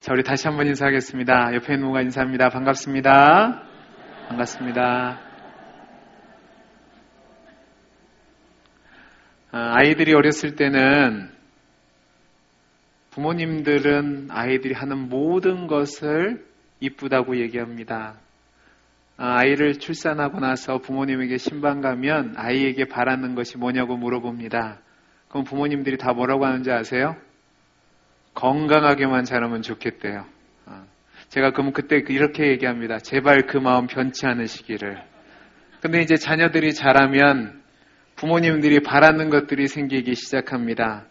자, 우리 다시 한번 인사하겠습니다. 옆에 있는 누가 인사합니다. 반갑습니다. 반갑습니다. 아이들이 어렸을 때는 부모님들은 아이들이 하는 모든 것을 이쁘다고 얘기합니다. 아이를 출산하고 나서 부모님에게 신방 가면 아이에게 바라는 것이 뭐냐고 물어봅니다. 그럼 부모님들이 다 뭐라고 하는지 아세요? 건강하게만 자라면 좋겠대요. 제가 그럼 그때 이렇게 얘기합니다. 제발 그 마음 변치 않으시기를. 근데 이제 자녀들이 자라면 부모님들이 바라는 것들이 생기기 시작합니다.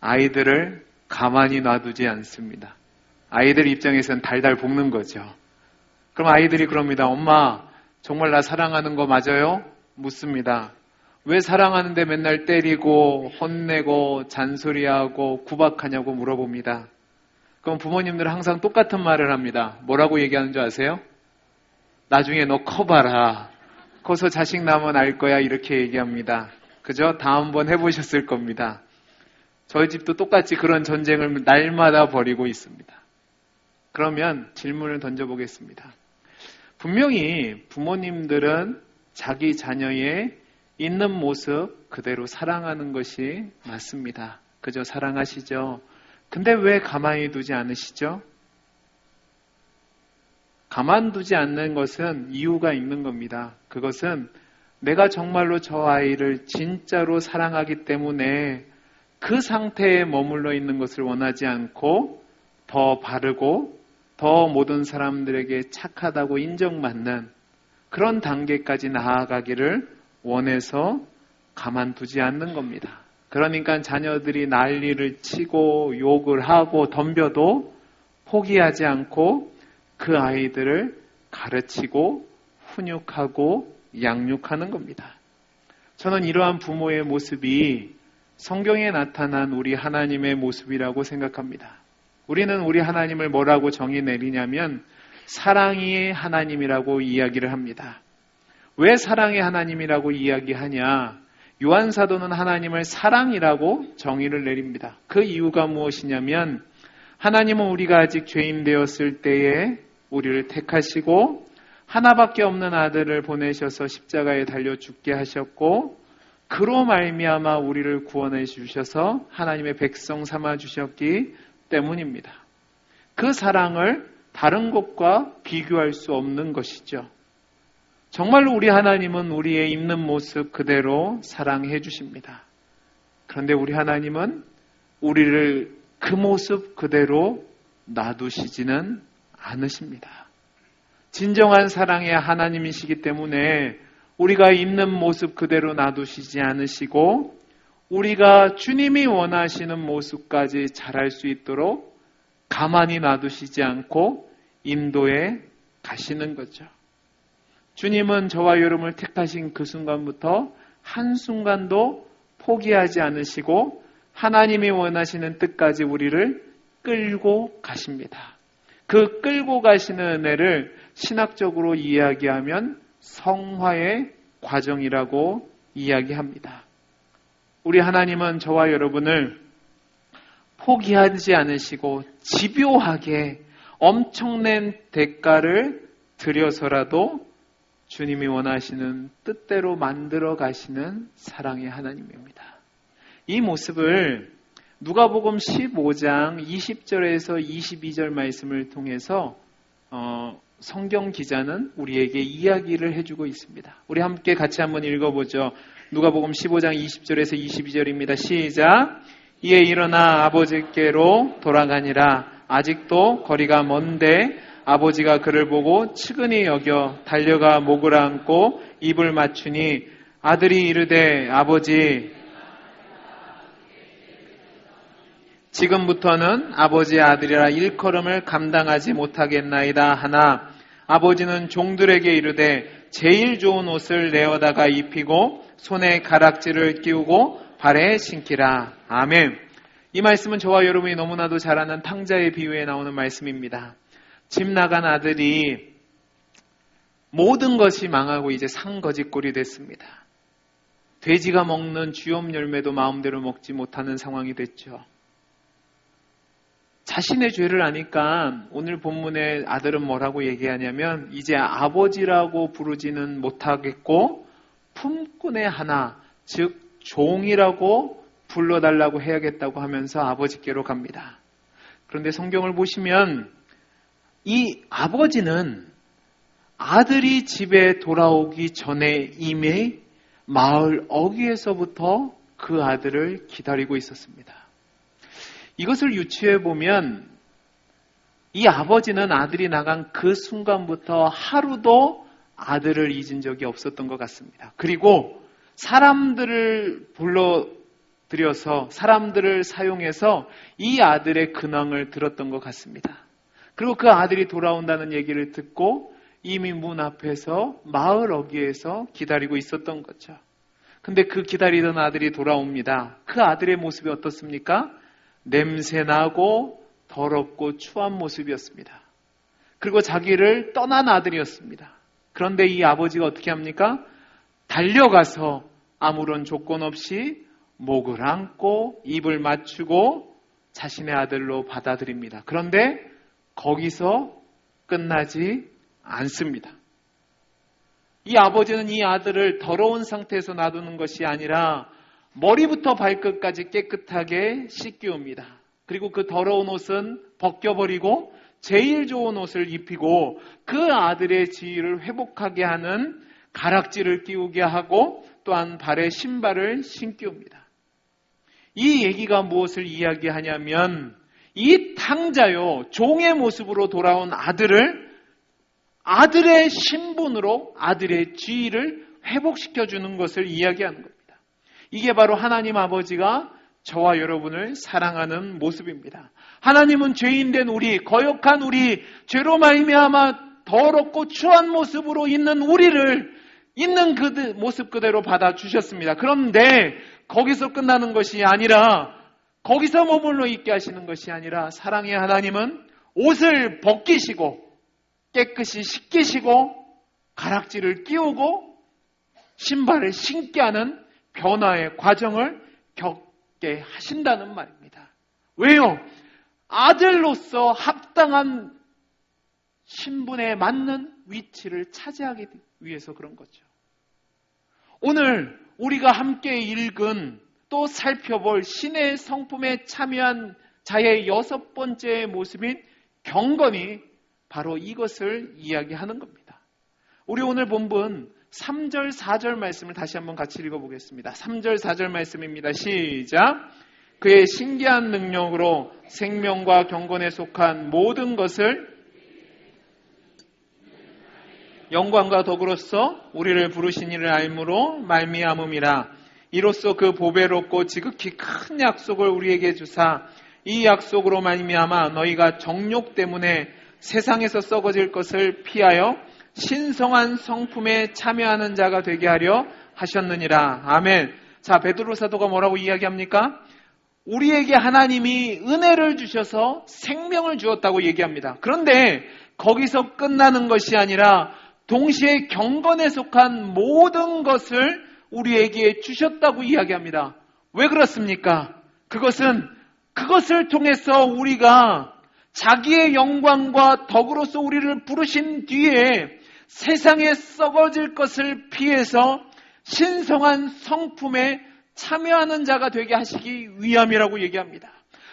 아이들을 가만히 놔두지 않습니다. 아이들 입장에서는 달달 볶는 거죠. 그럼 아이들이 그럽니다. 엄마, 정말 나 사랑하는 거 맞아요? 묻습니다. 왜 사랑하는데 맨날 때리고 혼내고 잔소리하고 구박하냐고 물어봅니다. 그럼 부모님들은 항상 똑같은 말을 합니다. 뭐라고 얘기하는 줄 아세요? 나중에 너 커봐라. 커서 자식 낳으면 알 거야. 이렇게 얘기합니다. 그죠? 다음번 해보셨을 겁니다. 저희 집도 똑같이 그런 전쟁을 날마다 벌이고 있습니다. 그러면 질문을 던져보겠습니다. 분명히 부모님들은 자기 자녀의 있는 모습 그대로 사랑하는 것이 맞습니다. 그저 사랑하시죠? 근데 왜 가만히 두지 않으시죠? 가만두지 않는 것은 이유가 있는 겁니다. 그것은 내가 정말로 저 아이를 진짜로 사랑하기 때문에 그 상태에 머물러 있는 것을 원하지 않고 더 바르고 더 모든 사람들에게 착하다고 인정받는 그런 단계까지 나아가기를 원해서 가만두지 않는 겁니다. 그러니까 자녀들이 난리를 치고 욕을 하고 덤벼도 포기하지 않고 그 아이들을 가르치고 훈육하고 양육하는 겁니다. 저는 이러한 부모의 모습이 성경에 나타난 우리 하나님의 모습이라고 생각합니다. 우리는 우리 하나님을 뭐라고 정의 내리냐면 사랑의 하나님이라고 이야기를 합니다. 왜 사랑의 하나님이라고 이야기하냐? 요한사도는 하나님을 사랑이라고 정의를 내립니다. 그 이유가 무엇이냐면 하나님은 우리가 아직 죄인 되었을 때에 우리를 택하시고 하나밖에 없는 아들을 보내셔서 십자가에 달려 죽게 하셨고 그로 말미암아 우리를 구원해 주셔서 하나님의 백성 삼아 주셨기 때문입니다. 그 사랑을 다른 것과 비교할 수 없는 것이죠. 정말로 우리 하나님은 우리의 있는 모습 그대로 사랑해 주십니다. 그런데 우리 하나님은 우리를 그 모습 그대로 놔두시지는 않으십니다. 진정한 사랑의 하나님이시기 때문에 우리가 있는 모습 그대로 놔두시지 않으시고 우리가 주님이 원하시는 모습까지 자랄 수 있도록 가만히 놔두시지 않고 인도해 가시는 거죠. 주님은 저와 여러분을 택하신 그 순간부터 한순간도 포기하지 않으시고 하나님이 원하시는 뜻까지 우리를 끌고 가십니다. 그 끌고 가시는 은혜를 신학적으로 이야기하면 성화의 과정이라고 이야기합니다. 우리 하나님은 저와 여러분을 포기하지 않으시고 집요하게 엄청난 대가를 들여서라도 주님이 원하시는 뜻대로 만들어 가시는 사랑의 하나님입니다. 이 모습을 누가복음 15장 20절에서 22절 말씀을 통해서 성경 기자는 우리에게 이야기를 해주고 있습니다. 우리 함께 같이 한번 읽어보죠. 누가복음 15장 20절에서 22절입니다. 시작! 이에 일어나 아버지께로 돌아가니라. 아직도 거리가 먼데 아버지가 그를 보고 측은히 여겨 달려가 목을 안고 입을 맞추니 아들이 이르되 아버지 지금부터는 아버지의 아들이라 일컬음을 감당하지 못하겠나이다 하나 아버지는 종들에게 이르되 제일 좋은 옷을 내어다가 입히고 손에 가락지를 끼우고 발에 신기라. 아멘. 이 말씀은 저와 여러분이 너무나도 잘 아는 탕자의 비유에 나오는 말씀입니다. 집 나간 아들이 모든 것이 망하고 이제 상거지꼴이 됐습니다. 돼지가 먹는 쥐엄 열매도 마음대로 먹지 못하는 상황이 됐죠. 자신의 죄를 아니까 오늘 본문의 아들은 뭐라고 얘기하냐면 이제 아버지라고 부르지는 못하겠고 품꾼의 하나, 즉 종이라고 불러달라고 해야겠다고 하면서 아버지께로 갑니다. 그런데 성경을 보시면 이 아버지는 아들이 집에 돌아오기 전에 이미 마을 어귀에서부터 그 아들을 기다리고 있었습니다. 이것을 유추해 보면 이 아버지는 아들이 나간 그 순간부터 하루도 아들을 잊은 적이 없었던 것 같습니다. 그리고 사람들을 불러들여서 사람들을 사용해서 이 아들의 근황을 들었던 것 같습니다. 그리고 그 아들이 돌아온다는 얘기를 듣고 이미 문 앞에서 마을 어귀에서 기다리고 있었던 거죠. 근데 그 기다리던 아들이 돌아옵니다. 그 아들의 모습이 어떻습니까? 냄새나고 더럽고 추한 모습이었습니다. 그리고 자기를 떠난 아들이었습니다. 그런데 이 아버지가 어떻게 합니까? 달려가서 아무런 조건 없이 목을 안고 입을 맞추고 자신의 아들로 받아들입니다. 그런데 거기서 끝나지 않습니다. 이 아버지는 이 아들을 더러운 상태에서 놔두는 것이 아니라 머리부터 발끝까지 깨끗하게 씻기웁니다. 그리고 그 더러운 옷은 벗겨버리고 제일 좋은 옷을 입히고 그 아들의 지위를 회복하게 하는 가락지를 끼우게 하고 또한 발에 신발을 신기웁니다. 이 얘기가 무엇을 이야기하냐면 이 탕자요, 종의 모습으로 돌아온 아들을 아들의 신분으로 아들의 지위를 회복시켜주는 것을 이야기하는 겁니다. 이게 바로 하나님 아버지가 저와 여러분을 사랑하는 모습입니다. 하나님은 죄인된 우리, 거역한 우리, 죄로 말미암아 더럽고 추한 모습으로 있는 우리를 있는 그 모습 그대로 받아주셨습니다. 그런데 거기서 끝나는 것이 아니라 거기서 머물러 있게 하시는 것이 아니라 사랑의 하나님은 옷을 벗기시고 깨끗이 씻기시고 가락지를 끼우고 신발을 신게 하는 변화의 과정을 겪게 하신다는 말입니다. 왜요? 아들로서 합당한 신분에 맞는 위치를 차지하기 위해서 그런 거죠. 오늘 우리가 함께 읽은 또 살펴볼 신의 성품에 참여한 자의 6번째 모습인 경건이 바로 이것을 이야기하는 겁니다. 우리 오늘 본문 3절, 4절 말씀을 다시 한번 같이 읽어보겠습니다. 3절, 4절 말씀입니다. 시작! 그의 신기한 능력으로 생명과 경건에 속한 모든 것을 영광과 덕으로서 우리를 부르신 이를 알므로 말미암음이라. 이로써 그 보배롭고 지극히 큰 약속을 우리에게 주사 이 약속으로 말미암아 너희가 정욕 때문에 세상에서 썩어질 것을 피하여 신성한 성품에 참여하는 자가 되게 하려 하셨느니라. 아멘. 자, 베드로 사도가 뭐라고 이야기합니까? 우리에게 하나님이 은혜를 주셔서 생명을 주었다고 얘기합니다. 그런데 거기서 끝나는 것이 아니라 동시에 경건에 속한 모든 것을 우리에게 주셨다고 이야기합니다. 왜 그렇습니까? 그것을 통해서 우리가 자기의 영광과 덕으로서 우리를 부르신 뒤에 세상에 썩어질 것을 피해서 신성한 성품에 참여하는 자가 되게 하시기 위함이라고 얘기합니다.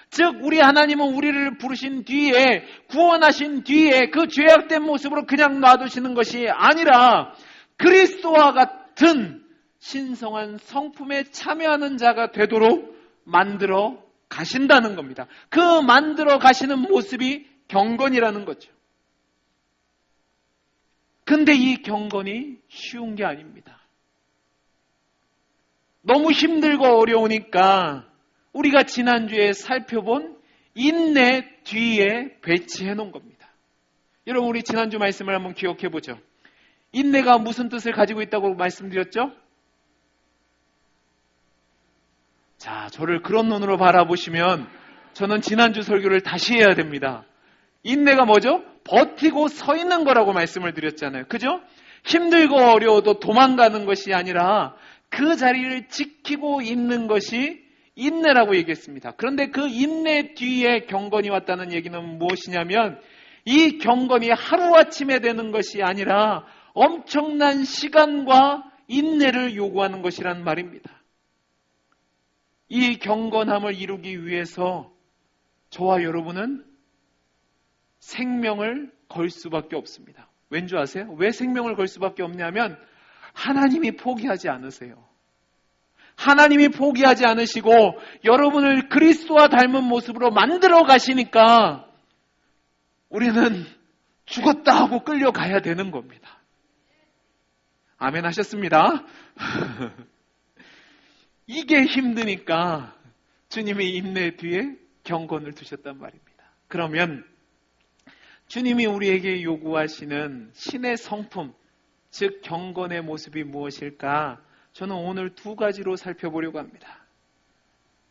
즉 우리 하나님은 우리를 부르신 뒤에 구원하신 뒤에 그 죄악된 모습으로 그냥 놔두시는 것이 아니라 그리스도와 같은 신성한 성품에 참여하는 자가 되도록 만들어 가신다는 겁니다. 그 만들어 가시는 모습이 경건이라는 거죠. 근데 이 경건이 쉬운 게 아닙니다. 너무 힘들고 어려우니까 우리가 지난주에 살펴본 인내 뒤에 배치해 놓은 겁니다. 여러분 우리 지난주 말씀을 한번 기억해 보죠. 인내가 무슨 뜻을 가지고 있다고 말씀드렸죠? 자, 저를 그런 눈으로 바라보시면 저는 지난주 설교를 다시 해야 됩니다. 인내가 뭐죠? 버티고 서 있는 거라고 말씀을 드렸잖아요. 그죠? 힘들고 어려워도 도망가는 것이 아니라 그 자리를 지키고 있는 것이 인내라고 얘기했습니다. 그런데 그 인내 뒤에 경건이 왔다는 얘기는 무엇이냐면 이 경건이 하루아침에 되는 것이 아니라 엄청난 시간과 인내를 요구하는 것이란 말입니다. 이 경건함을 이루기 위해서 저와 여러분은 생명을 걸 수밖에 없습니다. 왠지 아세요? 왜 생명을 걸 수밖에 없냐면 하나님이 포기하지 않으세요. 하나님이 포기하지 않으시고 여러분을 그리스도와 닮은 모습으로 만들어 가시니까 우리는 죽었다 하고 끌려가야 되는 겁니다. 아멘 하셨습니다. 이게 힘드니까 주님이 인내 뒤에 경건을 두셨단 말입니다. 그러면 주님이 우리에게 요구하시는 신의 성품, 즉 경건의 모습이 무엇일까? 저는 오늘 두 가지로 살펴보려고 합니다.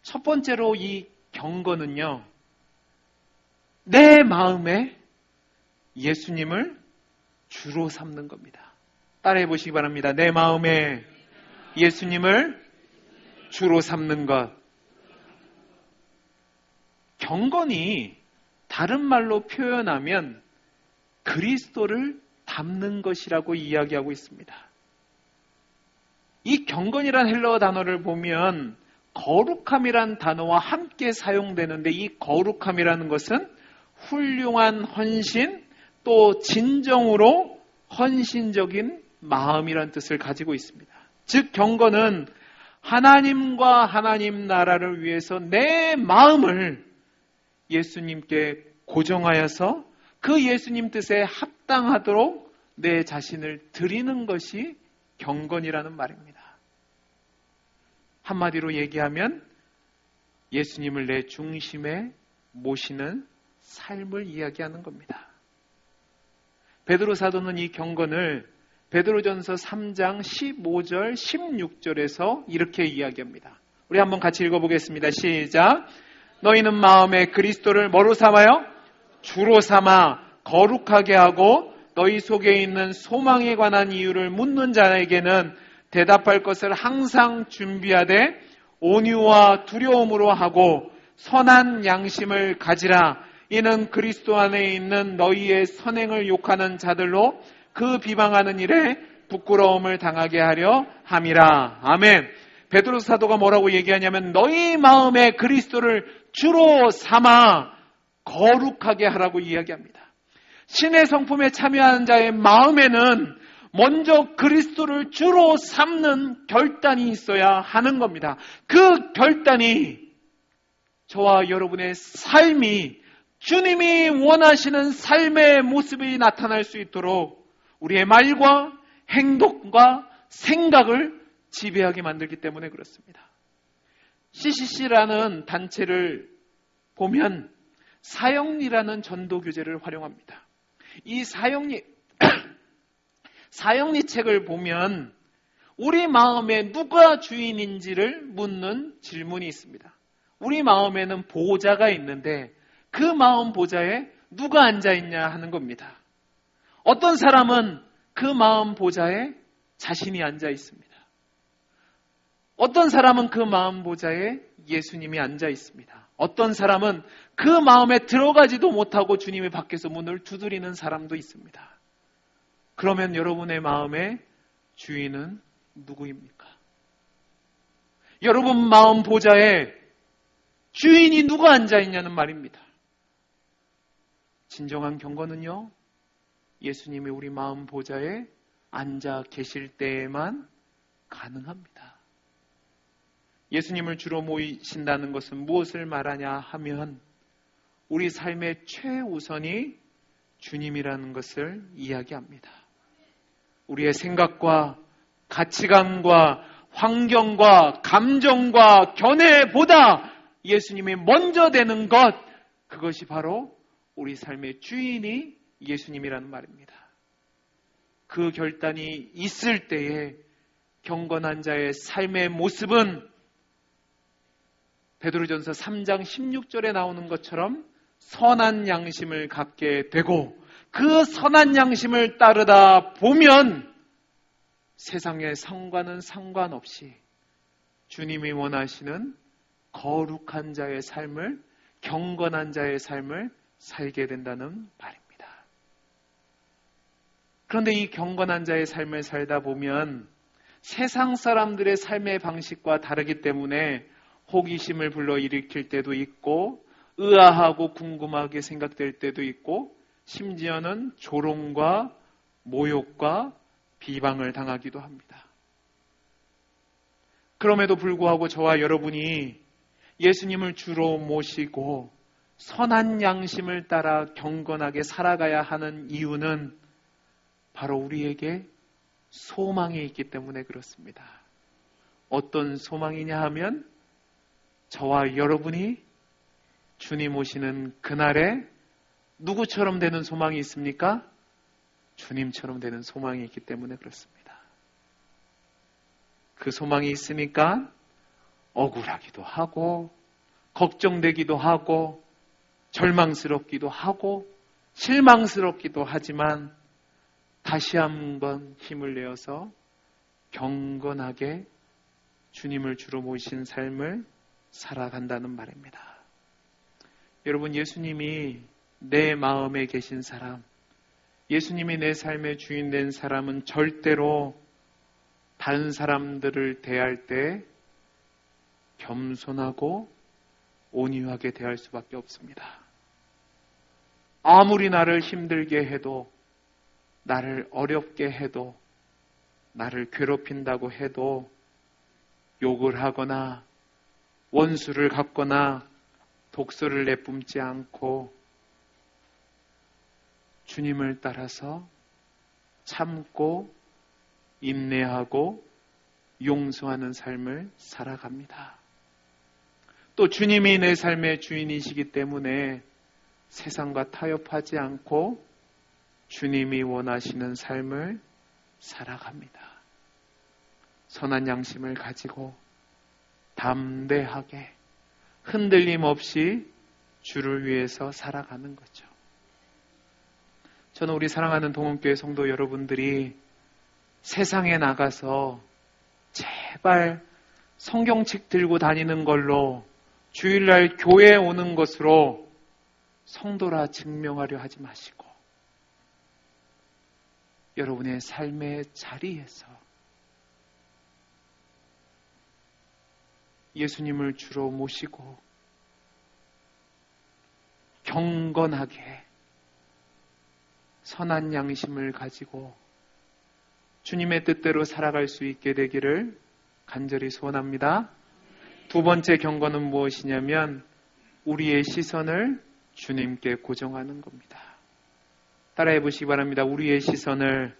첫 번째로 이 경건은요, 내 마음에 예수님을 주로 삼는 겁니다. 따라해 보시기 바랍니다. 내 마음에 예수님을 주로 삼는 것. 경건이 다른 말로 표현하면 그리스도를 닮는 것이라고 이야기하고 있습니다. 이 경건이란 헬라어 단어를 보면 거룩함이란 단어와 함께 사용되는데 이 거룩함이라는 것은 훌륭한 헌신 또 진정으로 헌신적인 마음이란 뜻을 가지고 있습니다. 즉 경건은 하나님과 하나님 나라를 위해서 내 마음을 예수님께 고정하여서 그 예수님 뜻에 합당하도록 내 자신을 드리는 것이 경건이라는 말입니다. 한마디로 얘기하면 예수님을 내 중심에 모시는 삶을 이야기하는 겁니다. 베드로 사도는 이 경건을 베드로전서 3장 15절 16절에서 이렇게 이야기합니다. 우리 한번 같이 읽어보겠습니다. 시작. 너희는 마음에 그리스도를 뭐로 삼아요? 주로 삼아 거룩하게 하고 너희 속에 있는 소망에 관한 이유를 묻는 자에게는 대답할 것을 항상 준비하되 온유와 두려움으로 하고 선한 양심을 가지라. 이는 그리스도 안에 있는 너희의 선행을 욕하는 자들로 그 비방하는 일에 부끄러움을 당하게 하려 함이라. 아멘. 베드로 사도가 뭐라고 얘기하냐면 너희 마음에 그리스도를 주로 삼아 거룩하게 하라고 이야기합니다. 신의 성품에 참여하는 자의 마음에는 먼저 그리스도를 주로 삼는 결단이 있어야 하는 겁니다. 그 결단이 저와 여러분의 삶이 주님이 원하시는 삶의 모습이 나타날 수 있도록 우리의 말과 행동과 생각을 지배하게 만들기 때문에 그렇습니다. CCC라는 단체를 보면 사형리라는 전도 교재를 활용합니다. 이 사형리 책을 보면 우리 마음에 누가 주인인지를 묻는 질문이 있습니다. 우리 마음에는 보호자가 있는데 그 마음 보좌에 누가 앉아있냐 하는 겁니다. 어떤 사람은 그 마음 보좌에 자신이 앉아 있습니다. 어떤 사람은 그 마음 보좌에 예수님이 앉아 있습니다. 어떤 사람은 그 마음에 들어가지도 못하고 주님이 밖에서 문을 두드리는 사람도 있습니다. 그러면 여러분의 마음의 주인은 누구입니까? 여러분 마음 보좌에 주인이 누가 앉아 있냐는 말입니다. 진정한 경건은요, 예수님이 우리 마음 보좌에 앉아 계실 때에만 가능합니다. 예수님을 주로 모이신다는 것은 무엇을 말하냐 하면 우리 삶의 최우선이 주님이라는 것을 이야기합니다. 우리의 생각과 가치관과 환경과 감정과 견해보다 예수님이 먼저 되는 것, 그것이 바로 우리 삶의 주인이 예수님이라는 말입니다. 그 결단이 있을 때에 경건한 자의 삶의 모습은 베드로전서 3장 16절에 나오는 것처럼 선한 양심을 갖게 되고 그 선한 양심을 따르다 보면 세상의 상관은 상관없이 주님이 원하시는 거룩한 자의 삶을, 경건한 자의 삶을 살게 된다는 말입니다. 그런데 이 경건한 자의 삶을 살다 보면 세상 사람들의 삶의 방식과 다르기 때문에 호기심을 불러일으킬 때도 있고, 의아하고 궁금하게 생각될 때도 있고, 심지어는 조롱과 모욕과 비방을 당하기도 합니다. 그럼에도 불구하고 저와 여러분이 예수님을 주로 모시고 선한 양심을 따라 경건하게 살아가야 하는 이유는 바로 우리에게 소망이 있기 때문에 그렇습니다. 어떤 소망이냐 하면 저와 여러분이 주님 오시는 그날에 누구처럼 되는 소망이 있습니까? 주님처럼 되는 소망이 있기 때문에 그렇습니다. 그 소망이 있으니까 억울하기도 하고, 걱정되기도 하고, 절망스럽기도 하고, 실망스럽기도 하지만 다시 한번 힘을 내어서 경건하게 주님을 주로 모신 삶을 살아간다는 말입니다. 여러분, 예수님이 내 마음에 계신 사람, 예수님이 내 삶의 주인 된 사람은 절대로 다른 사람들을 대할 때 겸손하고 온유하게 대할 수밖에 없습니다. 아무리 나를 힘들게 해도, 나를 어렵게 해도, 나를 괴롭힌다고 해도 욕을 하거나 원수를 갚거나 독소를 내뿜지 않고 주님을 따라서 참고 인내하고 용서하는 삶을 살아갑니다. 또 주님이 내 삶의 주인이시기 때문에 세상과 타협하지 않고 주님이 원하시는 삶을 살아갑니다. 선한 양심을 가지고 담대하게 흔들림 없이 주를 위해서 살아가는 거죠. 저는 우리 사랑하는 동원교회 성도 여러분들이 세상에 나가서 제발 성경책 들고 다니는 걸로, 주일날 교회에 오는 것으로 성도라 증명하려 하지 마시고, 여러분의 삶의 자리에서 예수님을 주로 모시고 경건하게 선한 양심을 가지고 주님의 뜻대로 살아갈 수 있게 되기를 간절히 소원합니다. 두 번째 경건은 무엇이냐면 우리의 시선을 주님께 고정하는 겁니다. 따라해 보시기 바랍니다. 우리의 시선을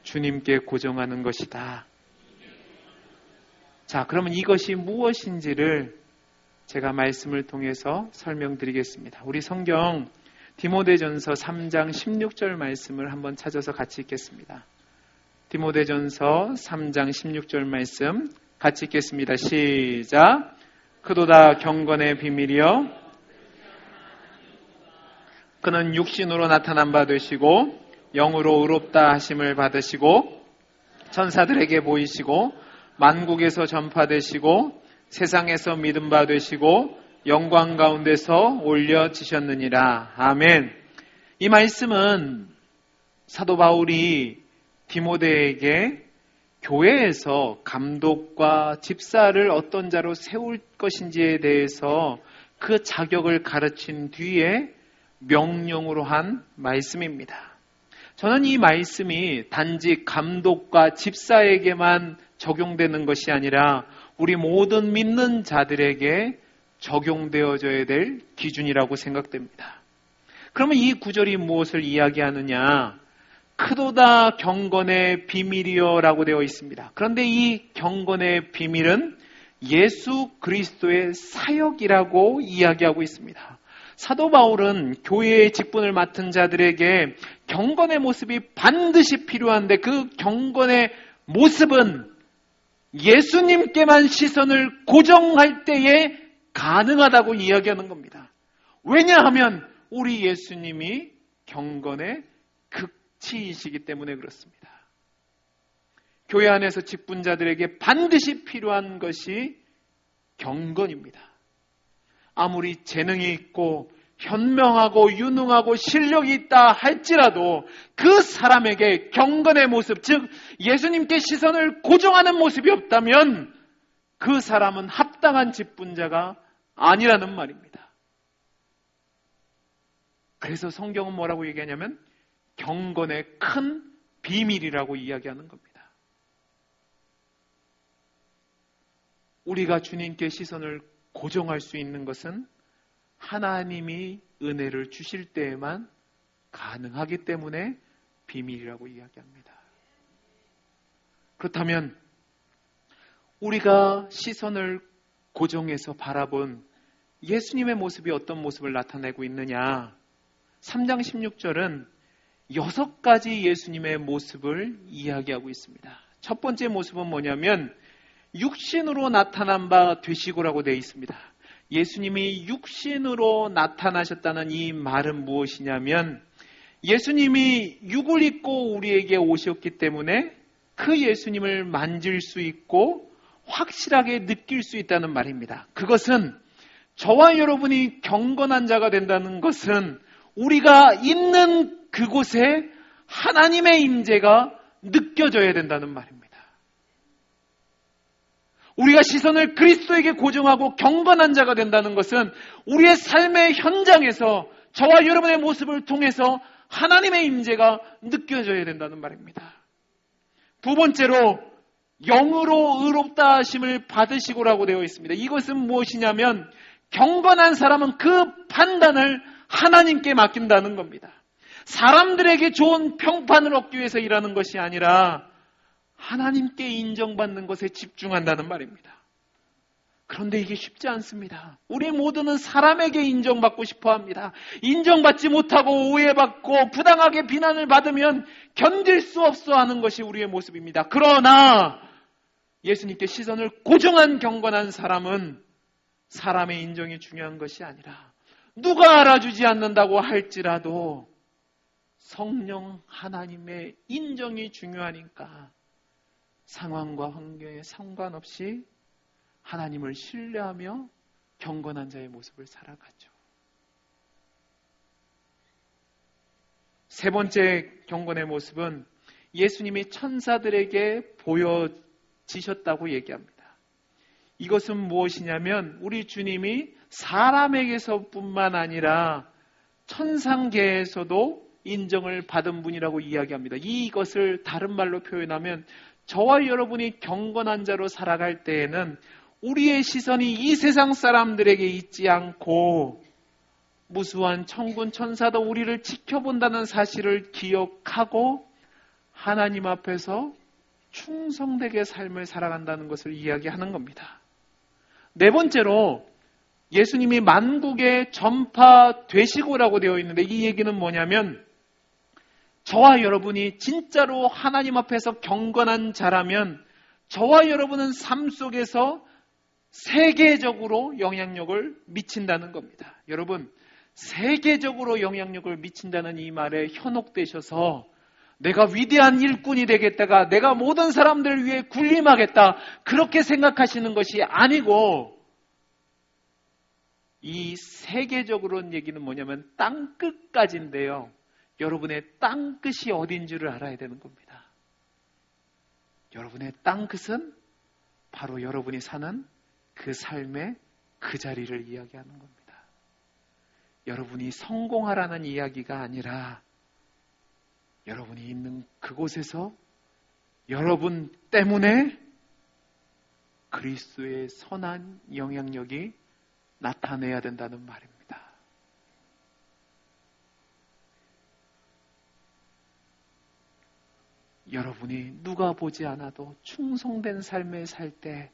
주님께 고정하는 것이다. 자, 그러면 이것이 무엇인지를 제가 말씀을 통해서 설명드리겠습니다. 우리 성경 디모데전서 3장 16절 말씀을 한번 찾아서 같이 읽겠습니다. 디모데전서 3장 16절 말씀 같이 읽겠습니다. 시작. 그도다 경건의 비밀이여 그는 육신으로 나타난 바 되시고 영으로 의롭다 하심을 받으시고 천사들에게 보이시고 만국에서 전파되시고 세상에서 믿음 바 되시고 영광 가운데서 올려지셨느니라. 아멘. 이 말씀은 사도 바울이 디모데에게 교회에서 감독과 집사를 어떤 자로 세울 것인지에 대해서 그 자격을 가르친 뒤에 명령으로 한 말씀입니다. 저는 이 말씀이 단지 감독과 집사에게만 적용되는 것이 아니라 우리 모든 믿는 자들에게 적용되어져야 될 기준이라고 생각됩니다. 그러면 이 구절이 무엇을 이야기하느냐? 크도다 경건의 비밀이여 라고 되어 있습니다. 그런데 이 경건의 비밀은 예수 그리스도의 사역이라고 이야기하고 있습니다. 사도 바울은 교회의 직분을 맡은 자들에게 경건의 모습이 반드시 필요한데 그 경건의 모습은 예수님께만 시선을 고정할 때에 가능하다고 이야기하는 겁니다. 왜냐하면 우리 예수님이 경건의 극치이시기 때문에 그렇습니다. 교회 안에서 직분자들에게 반드시 필요한 것이 경건입니다. 아무리 재능이 있고 현명하고 유능하고 실력이 있다 할지라도 그 사람에게 경건의 모습, 즉 예수님께 시선을 고정하는 모습이 없다면 그 사람은 합당한 직분자가 아니라는 말입니다. 그래서 성경은 뭐라고 얘기하냐면 경건의 큰 비밀이라고 이야기하는 겁니다. 우리가 주님께 시선을 고정할 수 있는 것은 하나님이 은혜를 주실 때에만 가능하기 때문에 비밀이라고 이야기합니다. 그렇다면 우리가 시선을 고정해서 바라본 예수님의 모습이 어떤 모습을 나타내고 있느냐? 3장 16절은 6가지 예수님의 모습을 이야기하고 있습니다. 첫 번째 모습은 뭐냐면 육신으로 나타난 바 되시고라고 되어 있습니다. 예수님이 육신으로 나타나셨다는 이 말은 무엇이냐면 예수님이 육을 입고 우리에게 오셨기 때문에 그 예수님을 만질 수 있고 확실하게 느낄 수 있다는 말입니다. 그것은 저와 여러분이 경건한 자가 된다는 것은 우리가 있는 그곳에 하나님의 임재가 느껴져야 된다는 말입니다. 우리가 시선을 그리스도에게 고정하고 경건한 자가 된다는 것은 우리의 삶의 현장에서 저와 여러분의 모습을 통해서 하나님의 임재가 느껴져야 된다는 말입니다. 두 번째로 영으로 의롭다 하심을 받으시고라고 되어 있습니다. 이것은 무엇이냐면 경건한 사람은 그 판단을 하나님께 맡긴다는 겁니다. 사람들에게 좋은 평판을 얻기 위해서 일하는 것이 아니라 하나님께 인정받는 것에 집중한다는 말입니다. 그런데 이게 쉽지 않습니다. 우리 모두는 사람에게 인정받고 싶어 합니다. 인정받지 못하고 오해받고 부당하게 비난을 받으면 견딜 수 없어 하는 것이 우리의 모습입니다. 그러나 예수님께 시선을 고정한 경건한 사람은 사람의 인정이 중요한 것이 아니라 누가 알아주지 않는다고 할지라도 성령 하나님의 인정이 중요하니까 상황과 환경에 상관없이 하나님을 신뢰하며 경건한 자의 모습을 살아가죠. 세 번째 경건의 모습은 예수님이 천사들에게 보여지셨다고 얘기합니다. 이것은 무엇이냐면 우리 주님이 사람에게서뿐만 아니라 천상계에서도 인정을 받은 분이라고 이야기합니다. 이것을 다른 말로 표현하면 저와 여러분이 경건한 자로 살아갈 때에는 우리의 시선이 이 세상 사람들에게 있지 않고 무수한 천군 천사도 우리를 지켜본다는 사실을 기억하고 하나님 앞에서 충성되게 삶을 살아간다는 것을 이야기하는 겁니다. 네 번째로 예수님이 만국에 전파되시고라고 되어 있는데 이 얘기는 뭐냐면 저와 여러분이 진짜로 하나님 앞에서 경건한 자라면 저와 여러분은 삶 속에서 세계적으로 영향력을 미친다는 겁니다. 여러분, 세계적으로 영향력을 미친다는 이 말에 현혹되셔서 내가 위대한 일꾼이 되겠다가 내가 모든 사람들을 위해 군림하겠다 그렇게 생각하시는 것이 아니고 이 세계적으로는 얘기는 뭐냐면 땅끝까지인데요. 여러분의 땅끝이 어딘 줄을 알아야 되는 겁니다. 여러분의 땅끝은 바로 여러분이 사는 그 삶의 그 자리를 이야기하는 겁니다. 여러분이 성공하라는 이야기가 아니라 여러분이 있는 그곳에서 여러분 때문에 그리스도의 선한 영향력이 나타내야 된다는 말입니다. 여러분이 누가 보지 않아도 충성된 삶을 살 때,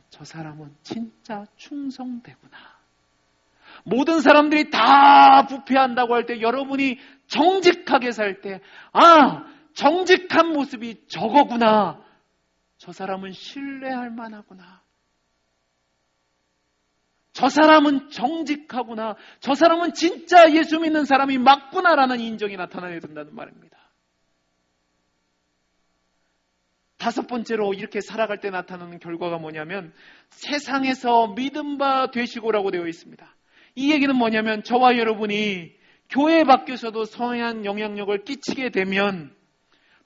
저 사람은 진짜 충성되구나. 모든 사람들이 다 부패한다고 할 때 여러분이 정직하게 살 때, 정직한 모습이 저거구나. 저 사람은 신뢰할 만하구나. 저 사람은 정직하구나. 저 사람은 진짜 예수 믿는 사람이 맞구나라는 인정이 나타나야 된다는 말입니다. 다섯 번째로 이렇게 살아갈 때 나타나는 결과가 뭐냐면 세상에서 믿음 바 되시고라고 되어 있습니다. 이 얘기는 뭐냐면 저와 여러분이 교회 밖에서도 선한 영향력을 끼치게 되면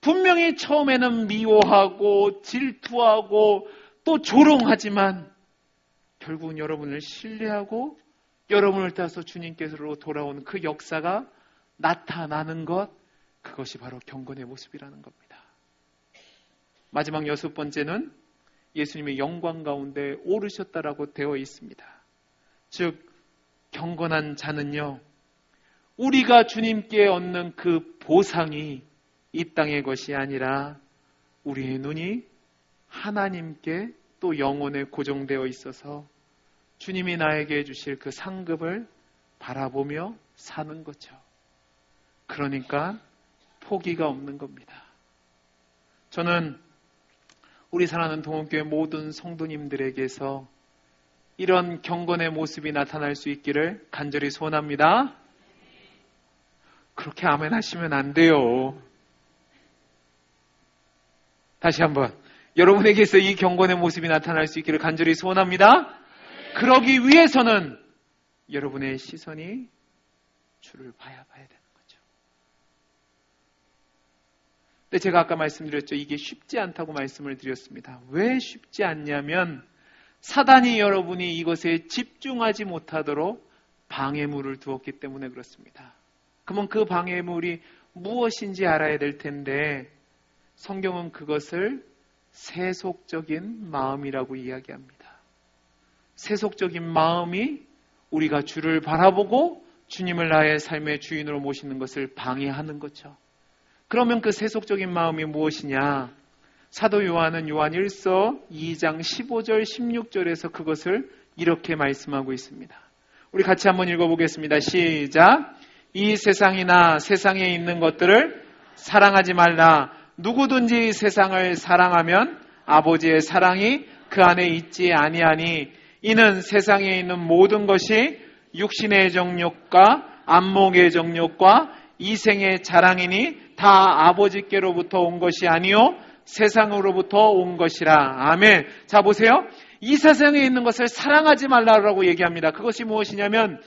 분명히 처음에는 미워하고 질투하고 또 조롱하지만 결국은 여러분을 신뢰하고 여러분을 따라서 주님께서로 돌아오는 그 역사가 나타나는 것, 그것이 바로 경건의 모습이라는 겁니다. 마지막 여섯 번째는 예수님의 영광 가운데 오르셨다라고 되어 있습니다. 즉 경건한 자는요, 우리가 주님께 얻는 그 보상이 이 땅의 것이 아니라 우리의 눈이 하나님께 또 영혼에 고정되어 있어서 주님이 나에게 주실 그 상급을 바라보며 사는 거죠. 그러니까 포기가 없는 겁니다. 저는 우리 사랑하는 동원교회 모든 성도님들에게서 이런 경건의 모습이 나타날 수 있기를 간절히 소원합니다. 그렇게 아멘 하시면 안 돼요. 다시 한번, 여러분에게서 이 경건의 모습이 나타날 수 있기를 간절히 소원합니다. 그러기 위해서는 여러분의 시선이 주를 봐야 되는 거죠. 근데 제가 아까 말씀드렸죠. 이게 쉽지 않다고 말씀을 드렸습니다. 왜 쉽지 않냐면 사단이 여러분이 이것에 집중하지 못하도록 방해물을 두었기 때문에 그렇습니다. 그러면 그 방해물이 무엇인지 알아야 될 텐데 성경은 그것을 세속적인 마음이라고 이야기합니다. 세속적인 마음이 우리가 주를 바라보고 주님을 나의 삶의 주인으로 모시는 것을 방해하는 거죠. 그러면 그 세속적인 마음이 무엇이냐? 사도 요한은 요한 1서 2장 15절 16절에서 그것을 이렇게 말씀하고 있습니다. 우리 같이 한번 읽어보겠습니다. 시작. 이 세상이나 세상에 있는 것들을 사랑하지 말라. 누구든지 세상을 사랑하면 아버지의 사랑이 그 안에 있지 아니하니 이는 세상에 있는 모든 것이 육신의 정욕과 안목의 정욕과 이생의 자랑이니 다 아버지께로부터 온 것이 아니요 세상으로부터 온 것이라. 아멘. 자 보세요. 이 세상에 있는 것을 사랑하지 말라고 얘기합니다. 그것이 무엇이냐면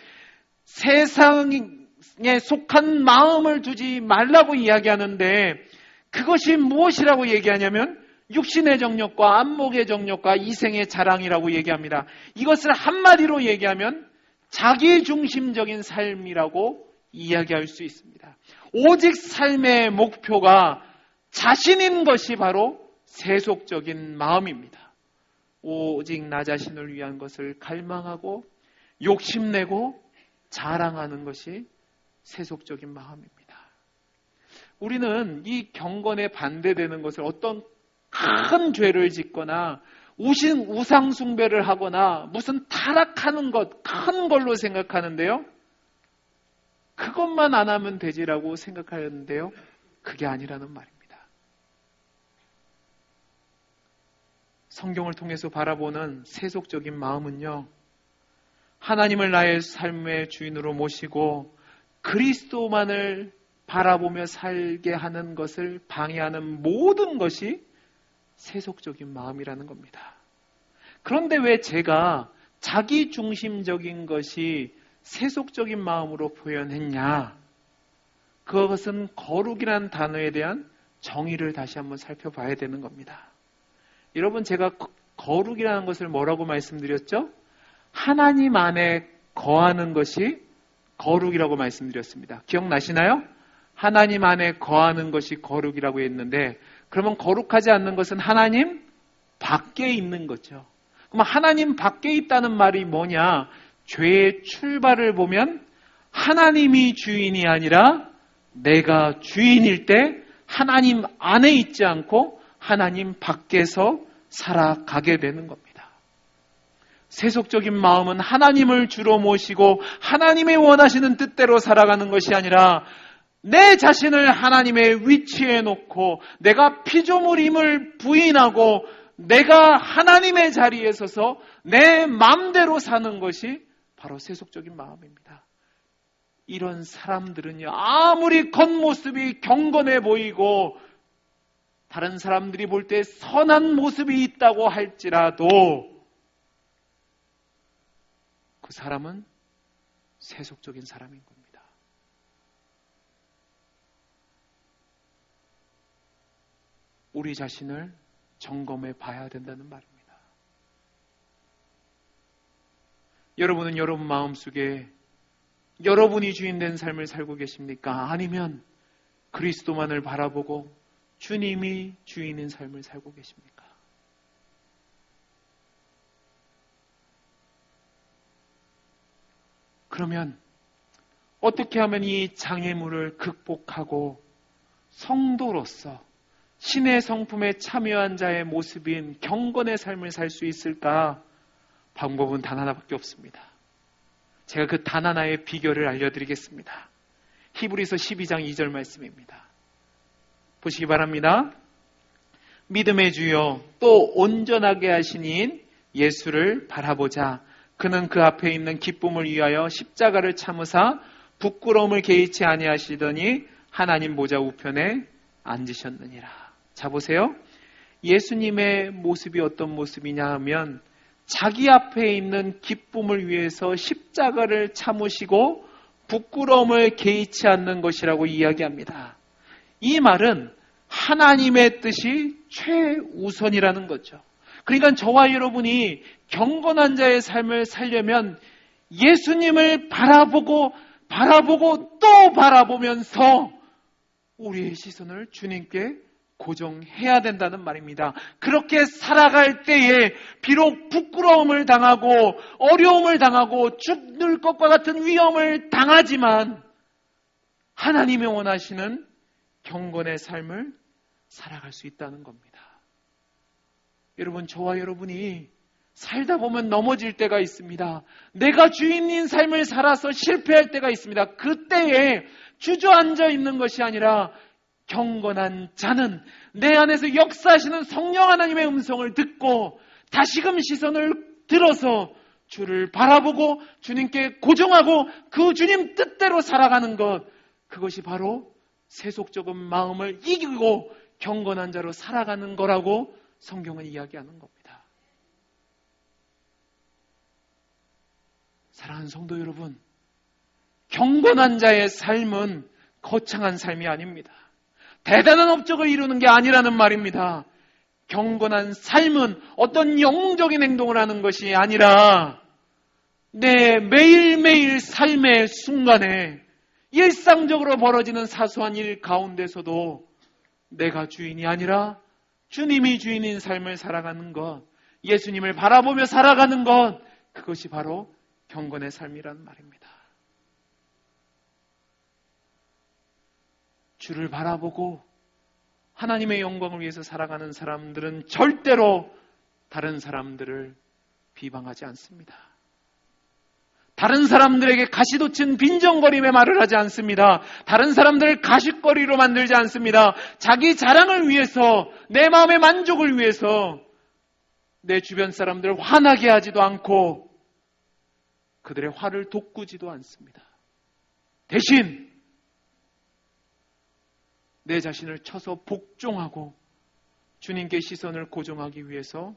세상에 속한 마음을 두지 말라고 이야기하는데 그것이 무엇이라고 얘기하냐면 육신의 정욕과 안목의 정욕과 이생의 자랑이라고 얘기합니다. 이것을 한마디로 얘기하면 자기중심적인 삶이라고 이야기할 수 있습니다. 오직 삶의 목표가 자신인 것이 바로 세속적인 마음입니다. 오직 나 자신을 위한 것을 갈망하고 욕심내고 자랑하는 것이 세속적인 마음입니다. 우리는 이 경건에 반대되는 것을 어떤 큰 죄를 짓거나 우상 숭배를 하거나 무슨 타락하는 것, 큰 걸로 생각하는데요. 그것만 안 하면 되지라고 생각하는데요. 그게 아니라는 말입니다. 성경을 통해서 바라보는 세속적인 마음은요, 하나님을 나의 삶의 주인으로 모시고 그리스도만을 바라보며 살게 하는 것을 방해하는 모든 것이 세속적인 마음이라는 겁니다. 그런데 왜 제가 자기중심적인 것이 세속적인 마음으로 표현했냐? 그것은 거룩이라는 단어에 대한 정의를 다시 한번 살펴봐야 되는 겁니다. 여러분, 제가 거룩이라는 것을 뭐라고 말씀드렸죠? 하나님 안에 거하는 것이 거룩이라고 말씀드렸습니다. 기억나시나요? 하나님 안에 거하는 것이 거룩이라고 했는데, 그러면 거룩하지 않는 것은 하나님 밖에 있는 거죠. 그럼 하나님 밖에 있다는 말이 뭐냐? 죄의 출발을 보면 하나님이 주인이 아니라 내가 주인일 때 하나님 안에 있지 않고 하나님 밖에서 살아가게 되는 겁니다. 세속적인 마음은 하나님을 주로 모시고 하나님의 원하시는 뜻대로 살아가는 것이 아니라 내 자신을 하나님의 위치에 놓고 내가 피조물임을 부인하고 내가 하나님의 자리에 서서 내 마음대로 사는 것이 바로 세속적인 마음입니다. 이런 사람들은요, 아무리 겉모습이 경건해 보이고 다른 사람들이 볼 때 선한 모습이 있다고 할지라도 그 사람은 세속적인 사람인 겁니다. 우리 자신을 점검해 봐야 된다는 말입니다. 여러분은 여러분 마음속에 여러분이 주인된 삶을 살고 계십니까? 아니면 그리스도만을 바라보고 주님이 주인인 삶을 살고 계십니까? 그러면 어떻게 하면 이 장애물을 극복하고 성도로서 신의 성품에 참여한 자의 모습인 경건의 삶을 살 수 있을까? 방법은 단 하나밖에 없습니다. 제가 그 단 하나의 비결을 알려드리겠습니다. 히브리서 12장 2절 말씀입니다. 보시기 바랍니다. 믿음의 주여 또 온전하게 하신 이인 예수를 바라보자. 그는 그 앞에 있는 기쁨을 위하여 십자가를 참으사 부끄러움을 개의치 아니하시더니 하나님 보좌 우편에 앉으셨느니라. 자 보세요. 예수님의 모습이 어떤 모습이냐 하면 자기 앞에 있는 기쁨을 위해서 십자가를 참으시고 부끄러움을 개의치 않는 것이라고 이야기합니다. 이 말은 하나님의 뜻이 최우선이라는 거죠. 그러니까 저와 여러분이 경건한 자의 삶을 살려면 예수님을 바라보고 또 바라보면서 우리의 시선을 주님께 고정해야 된다는 말입니다. 그렇게 살아갈 때에 비록 부끄러움을 당하고 어려움을 당하고 죽을 것과 같은 위험을 당하지만 하나님이 원하시는 경건의 삶을 살아갈 수 있다는 겁니다. 여러분, 저와 여러분이 살다 보면 넘어질 때가 있습니다. 내가 주인인 삶을 살아서 실패할 때가 있습니다. 그때에 주저앉아 있는 것이 아니라 경건한 자는 내 안에서 역사하시는 성령 하나님의 음성을 듣고 다시금 시선을 들어서 주를 바라보고 주님께 고정하고 그 주님 뜻대로 살아가는 것, 그것이 바로 세속적인 마음을 이기고 경건한 자로 살아가는 거라고 성경은 이야기하는 겁니다. 사랑하는 성도 여러분, 경건한 자의 삶은 거창한 삶이 아닙니다. 대단한 업적을 이루는 게 아니라는 말입니다. 경건한 삶은 어떤 영웅적인 행동을 하는 것이 아니라 내 매일매일 삶의 순간에 일상적으로 벌어지는 사소한 일 가운데서도 내가 주인이 아니라 주님이 주인인 삶을 살아가는 것, 예수님을 바라보며 살아가는 것, 그것이 바로 경건의 삶이라는 말입니다. 주를 바라보고 하나님의 영광을 위해서 살아가는 사람들은 절대로 다른 사람들을 비방하지 않습니다. 다른 사람들에게 가시돋친 빈정거림의 말을 하지 않습니다. 다른 사람들을 가십거리로 만들지 않습니다. 자기 자랑을 위해서, 내 마음의 만족을 위해서 내 주변 사람들을 화나게 하지도 않고 그들의 화를 돋구지도 않습니다. 대신 내 자신을 쳐서 복종하고 주님께 시선을 고정하기 위해서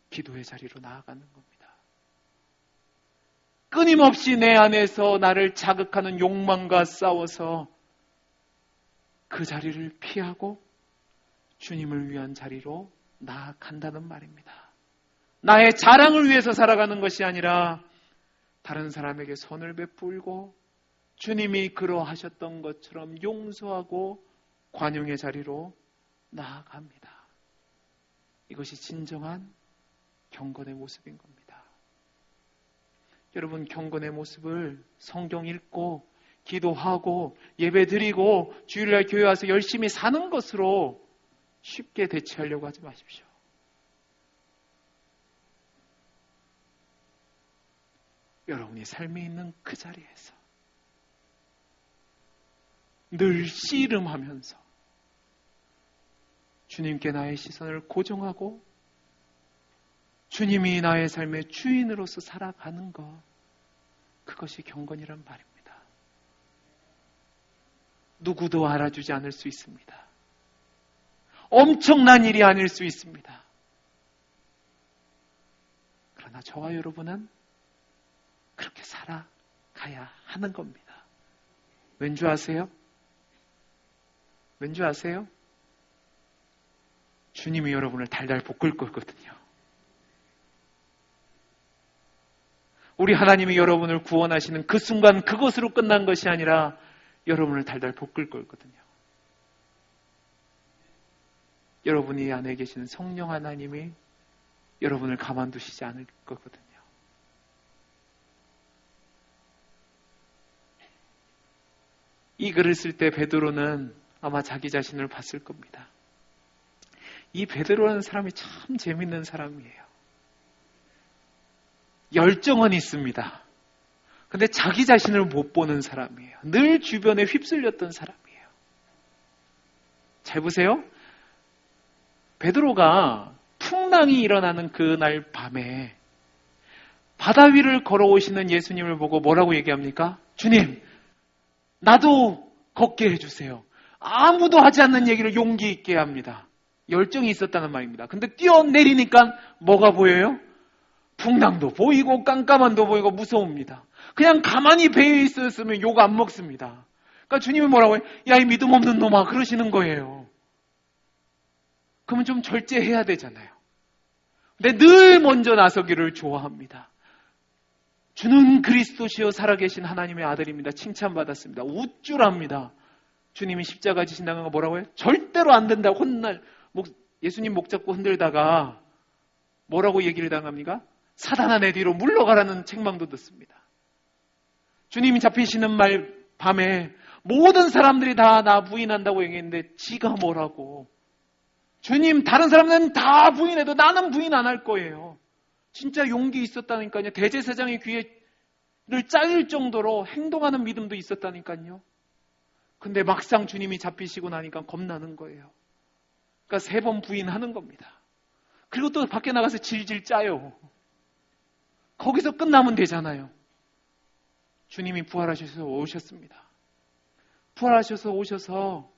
기도의 자리로 나아가는 겁니다. 끊임없이 내 안에서 나를 자극하는 욕망과 싸워서 그 자리를 피하고 주님을 위한 자리로 나아간다는 말입니다. 나의 자랑을 위해서 살아가는 것이 아니라 다른 사람에게 선을 베풀고 주님이 그러하셨던 것처럼 용서하고 관용의 자리로 나아갑니다. 이것이 진정한 경건의 모습인 겁니다. 여러분, 경건의 모습을 성경 읽고 기도하고 예배드리고 주일날 교회 와서 열심히 사는 것으로 쉽게 대체하려고 하지 마십시오. 여러분이 삶에 있는 그 자리에서 늘 씨름하면서 주님께 나의 시선을 고정하고 주님이 나의 삶의 주인으로서 살아가는 것, 그것이 경건이란 말입니다. 누구도 알아주지 않을 수 있습니다. 엄청난 일이 아닐 수 있습니다. 그러나 저와 여러분은 그렇게 살아가야 하는 겁니다. 왠지 아세요? 왠지 아세요? 주님이 여러분을 달달 볶을 거거든요. 우리 하나님이 여러분을 구원하시는 그 순간 그것으로 끝난 것이 아니라 여러분을 달달 볶을 거거든요. 여러분이 안에 계시는 성령 하나님이 여러분을 가만두시지 않을 거거든요. 이 글을 쓸 때 베드로는 아마 자기 자신을 봤을 겁니다. 이 베드로라는 사람이 참 재밌는 사람이에요. 열정은 있습니다. 근데 자기 자신을 못 보는 사람이에요. 늘 주변에 휩쓸렸던 사람이에요. 잘 보세요. 베드로가 풍랑이 일어나는 그날 밤에 바다 위를 걸어오시는 예수님을 보고 뭐라고 얘기합니까? 주님, 나도 걷게 해주세요. 아무도 하지 않는 얘기를 용기 있게 합니다. 열정이 있었다는 말입니다. 근데 뛰어내리니까 뭐가 보여요? 풍랑도 보이고 깜깜함도 보이고 무서웁니다. 그냥 가만히 배에 있었으면 욕 안 먹습니다. 그러니까 주님이 뭐라고 해요? 야, 이 믿음 없는 놈아, 그러시는 거예요. 그러면 좀 절제해야 되잖아요. 근데 늘 먼저 나서기를 좋아합니다. 주는 그리스도시요 살아계신 하나님의 아들입니다. 칭찬받았습니다. 우쭐합니다. 주님이 십자가 지신다는 거 뭐라고 해요? 절대로 안 된다. 예수님 목 잡고 흔들다가 뭐라고 얘기를 당합니까? 사단아 내 뒤로 물러가라는 책망도 듣습니다. 주님이 잡히시는 말 밤에 모든 사람들이 다 나 부인한다고 얘기했는데 지가 뭐라고? 주님, 다른 사람은 다 부인해도 나는 부인 안 할 거예요. 진짜 용기 있었다니까요. 대제사장의 귀를 짜일 정도로 행동하는 믿음도 있었다니까요. 근데 막상 주님이 잡히시고 나니까 겁나는 거예요. 그러니까 3번 부인하는 겁니다. 그리고 또 밖에 나가서 질질 짜요. 거기서 끝나면 되잖아요. 주님이 부활하셔서 오셨습니다. 부활하셔서 오셔서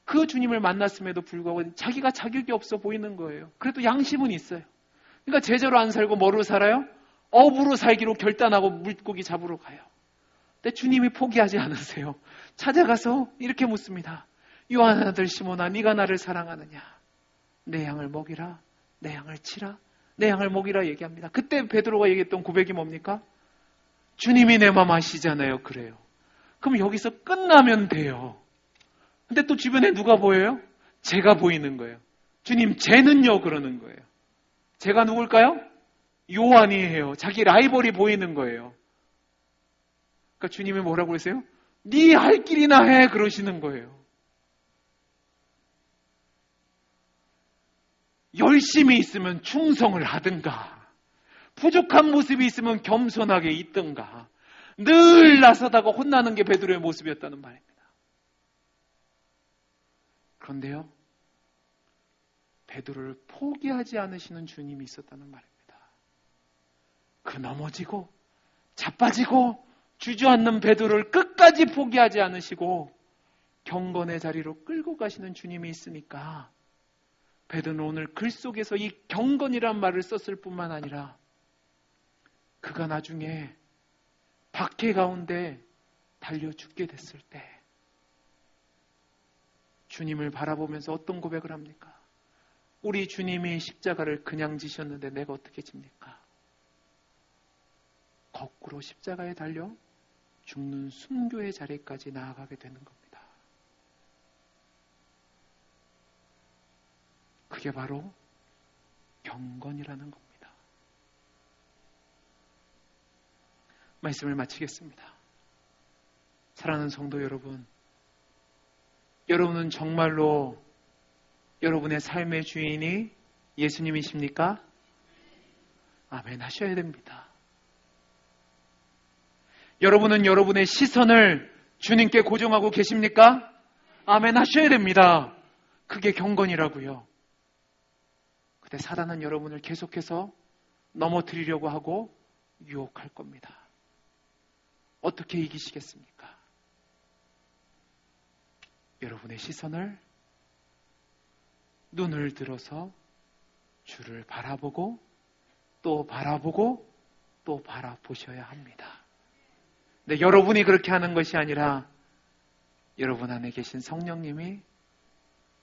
그 주님을 만났음에도 불구하고 자기가 자격이 없어 보이는 거예요. 그래도 양심은 있어요. 그러니까 제자로 안 살고 뭐로 살아요? 업으로 살기로 결단하고 물고기 잡으러 가요. 근데 주님이 포기하지 않으세요. 찾아가서 이렇게 묻습니다. 요한 아들 시몬아, 네가 나를 사랑하느냐? 내 양을 먹이라, 내 양을 치라, 내 양을 먹이라 얘기합니다. 그때 베드로가 얘기했던 고백이 뭡니까? 주님이 내 맘 아시잖아요. 그래요. 그럼 여기서 끝나면 돼요. 근데 또 주변에 누가 보여요? 제가 보이는 거예요. 주님, 쟤는요? 그러는 거예요. 제가 누굴까요? 요한이에요. 자기 라이벌이 보이는 거예요. 그러니까 주님이 뭐라고 그러세요? 네 할 길이나 해 그러시는 거예요. 열심히 있으면 충성을 하든가, 부족한 모습이 있으면 겸손하게 있든가, 늘 나서다가 혼나는 게 베드로의 모습이었다는 말입니다. 그런데요, 베드로를 포기하지 않으시는 주님이 있었다는 말입니다. 그 넘어지고 자빠지고 주저앉는 베드로를 끝까지 포기하지 않으시고 경건의 자리로 끌고 가시는 주님이 있으니까 베드로는 오늘 글 속에서 이 경건이란 말을 썼을 뿐만 아니라 그가 나중에 박해 가운데 달려 죽게 됐을 때 주님을 바라보면서 어떤 고백을 합니까? 우리 주님이 십자가를 그냥 지셨는데 내가 어떻게 집니까? 거꾸로 십자가에 달려 죽는 순교의 자리까지 나아가게 되는 겁니다. 그게 바로 경건이라는 겁니다. 말씀을 마치겠습니다. 사랑하는 성도 여러분, 여러분은 정말로 여러분의 삶의 주인이 예수님이십니까? 아멘 하셔야 됩니다. 여러분은 여러분의 시선을 주님께 고정하고 계십니까? 아멘 하셔야 됩니다. 그게 경건이라고요. 근데 사단은 여러분을 계속해서 넘어뜨리려고 하고 유혹할 겁니다. 어떻게 이기시겠습니까? 여러분의 시선을 눈을 들어서 주를 바라보고 또 바라보고 또 바라보셔야 합니다. 근데 여러분이 그렇게 하는 것이 아니라 여러분 안에 계신 성령님이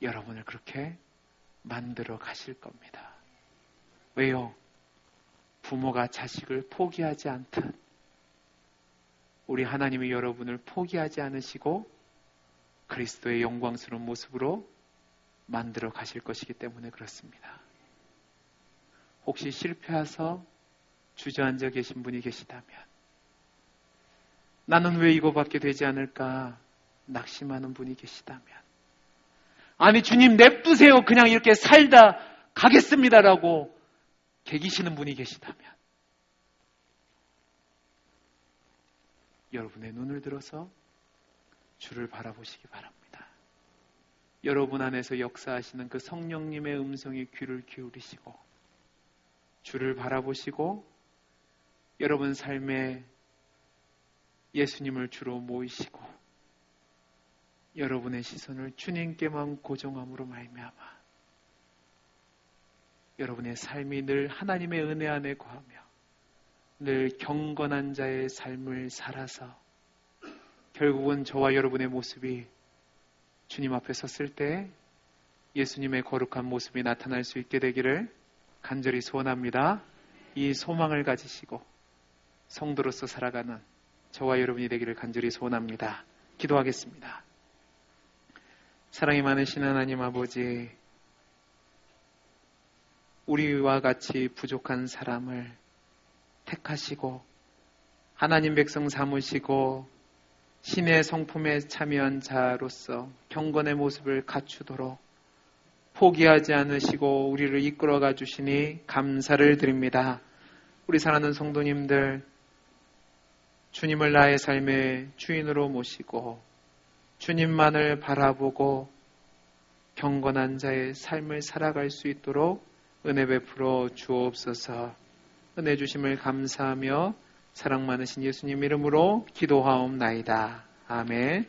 여러분을 그렇게 만들어 가실 겁니다. 왜요? 부모가 자식을 포기하지 않듯 우리 하나님이 여러분을 포기하지 않으시고 그리스도의 영광스러운 모습으로 만들어 가실 것이기 때문에 그렇습니다. 혹시 실패해서 주저앉아 계신 분이 계시다면, 나는 왜 이거밖에 되지 않을까 낙심하는 분이 계시다면, 아니 주님 냅두세요, 그냥 이렇게 살다 가겠습니다라고 개기시는 분이 계시다면, 여러분의 눈을 들어서 주를 바라보시기 바랍니다. 여러분 안에서 역사하시는 그 성령님의 음성에 귀를 기울이시고 주를 바라보시고 여러분 삶에 예수님을 주로 모이시고 여러분의 시선을 주님께만 고정함으로 말미암아 여러분의 삶이 늘 하나님의 은혜 안에 거하며 늘 경건한 자의 삶을 살아서 결국은 저와 여러분의 모습이 주님 앞에 섰을 때 예수님의 거룩한 모습이 나타날 수 있게 되기를 간절히 소원합니다. 이 소망을 가지시고 성도로서 살아가는 저와 여러분이 되기를 간절히 소원합니다. 기도하겠습니다. 사랑이 많으신 하나님 아버지, 우리와 같이 부족한 사람을 택하시고 하나님 백성 삼으시고 신의 성품에 참여한 자로서 경건의 모습을 갖추도록 포기하지 않으시고 우리를 이끌어가 주시니 감사를 드립니다. 우리 사랑하는 성도님들, 주님을 나의 삶의 주인으로 모시고 주님만을 바라보고 경건한 자의 삶을 살아갈 수 있도록 은혜 베풀어 주옵소서. 은혜 주심을 감사하며 사랑 많으신 예수님 이름으로 기도하옵나이다. 아멘.